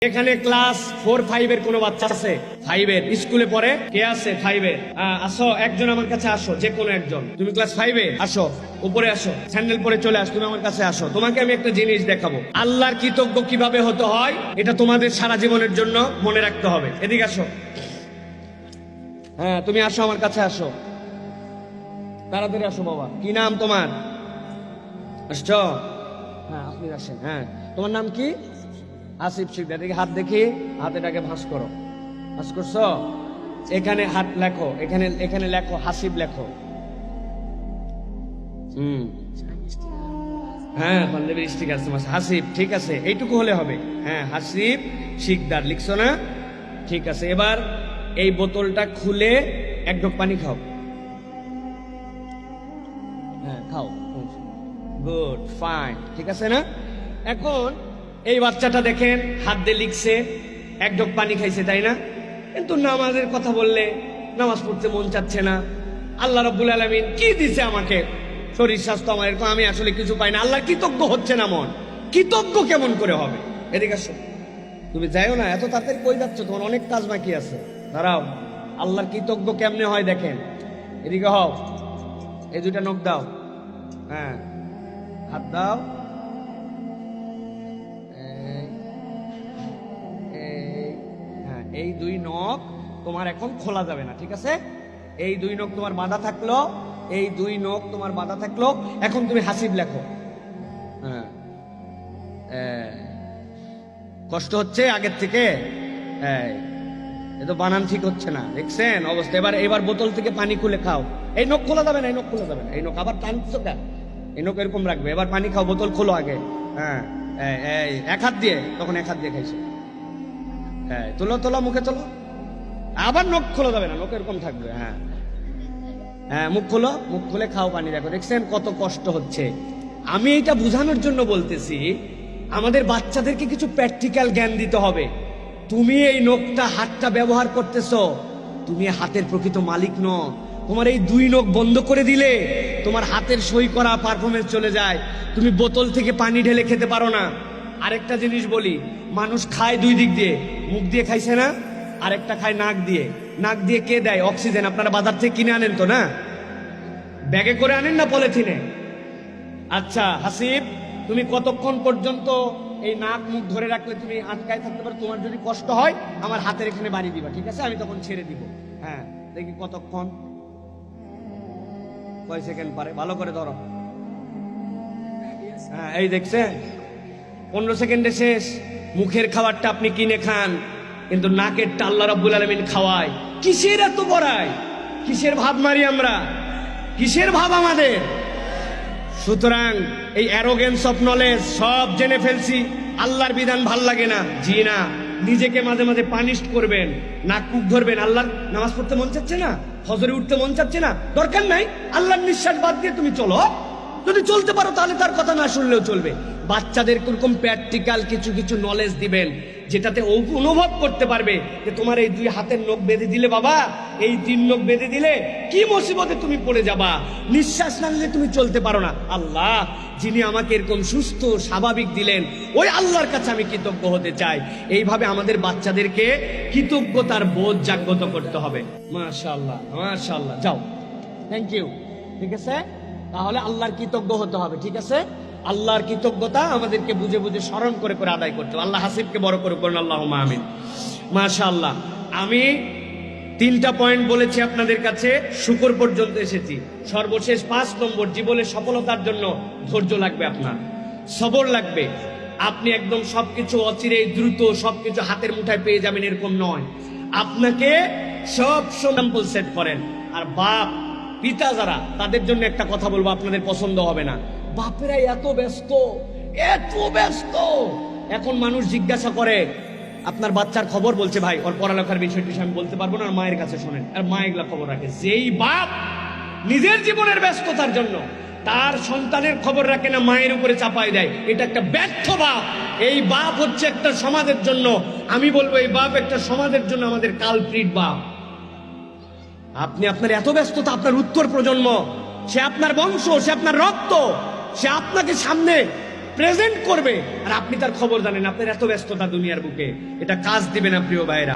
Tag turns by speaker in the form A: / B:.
A: এখানে ক্লাস 4-5 এর কোনো বাচ্চা আছে? 5 এর স্কুলে পড়ে? কে আছে 5 এর? আসো, একজন আমার কাছে আসো, যে কোনো একজন। তুমি ক্লাস 5 এ আসো, উপরে আসো, স্যান্ডেল পরে চলে আস, তুমি আমার কাছে আসো। তোমাকে আমি একটা জিনিস দেখাবো, আল্লাহর কৃতজ্ঞ কিভাবে হতে হয়, এটা তোমাদের সারা জীবনের জন্য মনে রাখতে হবে। এদিকে আসো। হ্যাঁ, তুমি আসো, আমার কাছে আসো, তাড়াতাড়ি আসো। বাবা, কি নাম তোমার? আসছো? হ্যাঁ, আপনি আসেন। হ্যাঁ, তোমার নাম কি? আসিফ শিকদার। দেখি হাত, দেখি হাতেটাকে ভাঁজ করো। ভাঁজ করছো? এখানে হাত লেখো, এখানে লেখো হাসিব লেখো। হ্যাঁ, পাঞ্জাবের স্টিকার তোমার হাসিব, ঠিক আছে, এইটুকু হলে হবে। হ্যাঁ, হাসিব শিকদার লিখছো না? ঠিক আছে, এবার এই বোতলটা খুলে এক ঢোক পানি খাও। হ্যাঁ, খাও। গুড, ফাইন, ঠিক আছে না? এখন এই বাচ্চাটা দেখেন, হাত দিয়ে লিখছে, এক ঢোক পানি খাইছে, তাই না? কিন্তু নামাজের কথা বললে নামাজ পড়তে মন চাচ্ছে না। আল্লাহ রাব্বুল আলামিন কি দিছে আমাকে, শরীর স্বাস্থ্য আমার এরকম, আমি আসলে কিছু পাই না। আল্লাহ কৃতজ্ঞ হচ্ছে না মন, কৃতজ্ঞ কেমন করে হবে? এদিকে আসো। তুমি যাইও না, এত তাড়াতাড়ি কই যাচ্ছ? তোমার অনেক কাজ বাকি আছে, দাঁড়াও। আল্লাহর কৃতজ্ঞ কেমনে হয় দেখেন। এদিকে হও, এই দুইটা নখ দাও। হ্যাঁ, হাত দাও। এই দুই নখ তোমার এখন খোলা যাবে না, ঠিক আছে? এই দুই নখ তোমার বাঁধা থাকলো, এই দুই নখ তোমার বাঁধা থাকলো। এখন তুমি হাসিব লেখো। হ্যাঁ, কষ্ট হচ্ছে আগের থেকে? এ তো বানান ঠিক হচ্ছে না, দেখছেন অবস্থা। এবার বোতল থেকে পানি খুলে খাও। এই নখ খোলা যাবে না, এই নখ খোলা যাবে না, এই নখ আবার টানছো কেন? এই নখ এরকম রাখবে। এবার পানি খাও, বোতল খোলো আগে। হ্যাঁ, এক হাত দিয়ে, তখন এক হাত দিয়ে খাইছো। হ্যাঁ, তোলো মুখে তোলো। আবার নখ খোলা যাবে না, নখ এরকম থাকবে। হ্যাঁ হ্যাঁ, মুখ খোলো, মুখ খুলে খাও পানি। দেখো, দেখছেন কত কষ্ট হচ্ছে। আমি এটা বোঝানোর জন্য বলতেছি, আমাদের বাচ্চাদেরকে কিছু প্র্যাকটিক্যাল জ্ঞান দিতে হবে। তুমি এই নখটা, হাতটা ব্যবহার করতেছো, তুমি হাতের প্রকৃত মালিক নও। তোমার এই দুই নখ বন্ধ করে দিলে তোমার হাতের সই করা পারফরমেন্স চলে যায়। তুমি বোতল থেকে পানি ঢেলে খেতে পারো না। আরেকটা জিনিস বলি, মানুষ খায় দুই দিক দিয়ে, মুখ দিয়ে খাইছে না, আরেকটা খায় নাক দিয়ে। নাক দিয়ে কে দেয়? অক্সিজেন। আপনারা বাজার থেকে কিনে আনেন তো না? ব্যাগে করে আনেন না পলিথিনে? আচ্ছা হাসিব, তুমি কতক্ষণ পর্যন্ত এই নাক মুখ ধরে রাখলে তুমি আটকায় থাকতে পারো? তোমার যদি কষ্ট হয় আমার হাতের এখানে বাড়ি দিবা, ঠিক আছে? আমি তখন ছেড়ে দিব। হ্যাঁ, দেখি কতক্ষণ, কয় সেকেন্ড পারে, ভালো করে ধরো। হ্যাঁ, এই দেখছেন 15 সেকেন্ডে শেষ। মুখের খাবারটা আপনি কিনে খান, কিন্তু নাকেরটা আল্লাহ রাব্বুল আলামিন খাওয়ায়। কিসের এত বড়াই? কিসের ভাব মারি আমরা? কিসের ভাব আমাদের? সুতরাং এই অ্যারোগেন্স অফ নলেজ সব জেনে ফেলছি, আল্লাহর বিধান ভাল লাগে না। জি না, নিজেকে মাঝে মাঝে পানিশ করবেন, নাক মুখ ধরবেন। আল্লাহর নামাজ পড়তে মন চাচ্ছে না, ফজরে উঠতে মন চাচ্ছে না, দরকার নাই। আল্লাহর নিঃশ্বাস বাদ দিয়ে তুমি চলো। যদি চলতে পারো তাহলে তার কথা না শুনলেও চলবে। বাচ্চাদের এরকম প্র্যাকটিক্যাল কিছু কিছু নলেজ দিবেন, যেটাতে অনুভব করতে পারবে যে তোমার এই দুই হাতের নখ বেঁধে দিলে, বাবা এই 3 নখ বেঁধে দিলে কি মুসিবতে তুমি পড়ে যাবা। নিঃশ্বাস না নিলে তুমি চলতে পারো না। আল্লাহ যিনি আমাকে এরকম সুস্থ স্বাভাবিক দিলেন, ওই আল্লাহর কাছে আমি কৃতজ্ঞ হতে চাই। এইভাবে আমাদের বাচ্চাদেরকে কৃতজ্ঞতার বোধ জাগ্রত করতে হবে। মাশাআল্লাহ, মাশাআল্লাহ, যাও, থ্যাংক ইউ, ঠিক আছে? তাহলে আল্লাহর কৃতজ্ঞ হতে হবে, ঠিক আছে? আল্লাহর কৃতজ্ঞতা আমাদেরকে বুঝে বুঝে স্মরণ করে করে আদায় করতে হবে। আল্লাহ হাসিবকে বড় করে করুন, আল্লাহুম্মা আমিন। মাশাআল্লাহ, আমি 3টা পয়েন্ট বলেছি আপনাদের কাছে, শুকর পর্যন্ত এসেছি। সর্বশেষ 5 নম্বর, জীবনের সফলতার জন্য ধৈর্য লাগবে, আপনার সবর লাগবে। আপনি একদম সবকিছু অচিরেই দ্রুত সবকিছু হাতের মুঠায় পেয়ে যাবেন এরকম নয়। আপনাকে সব এক্সাম্পল সেট করেন। আর বাপ পিতা যারা, তাদের জন্য একটা কথা বলবো, আপনাদের পছন্দ হবে না। বাপেরা এত ব্যস্ত, এত ব্যস্ত। এখন মানুষ জিজ্ঞাসা করে আপনার বাচ্চার খবর, বলছে ভাই ওর পড়ালেখার বিষয়টি আমি বলতে পারবো না, আর মায়ের কাছে শোনেন। আর মা এগুলা খবর রাখে। যেই বাপ নিজের জীবনের ব্যস্ততার জন্য তার সন্তানের খবর রাখে না, মায়ের উপরে চাপায় দেয়, এটা একটা ব্যর্থ বাপ। এই বাপ হচ্ছে একটা সমাজের জন্য, আমি বলবো এই বাপ একটা সমাজের জন্য আমাদের কালপ্রিট বাপ। আপনি আপনার এত ব্যস্ততা, আপনার উত্তর প্রজন্ম, সে আপনার বংশ, সে আপনার রক্ত, সে আপনাকে সামনে প্রেজেন্ট করবে আর আপনি তার খবর জানেন। আপনার এত ব্যস্ততা দুনিয়ার বুকে, এটা কাজ দিবে না প্রিয় ভাইরা।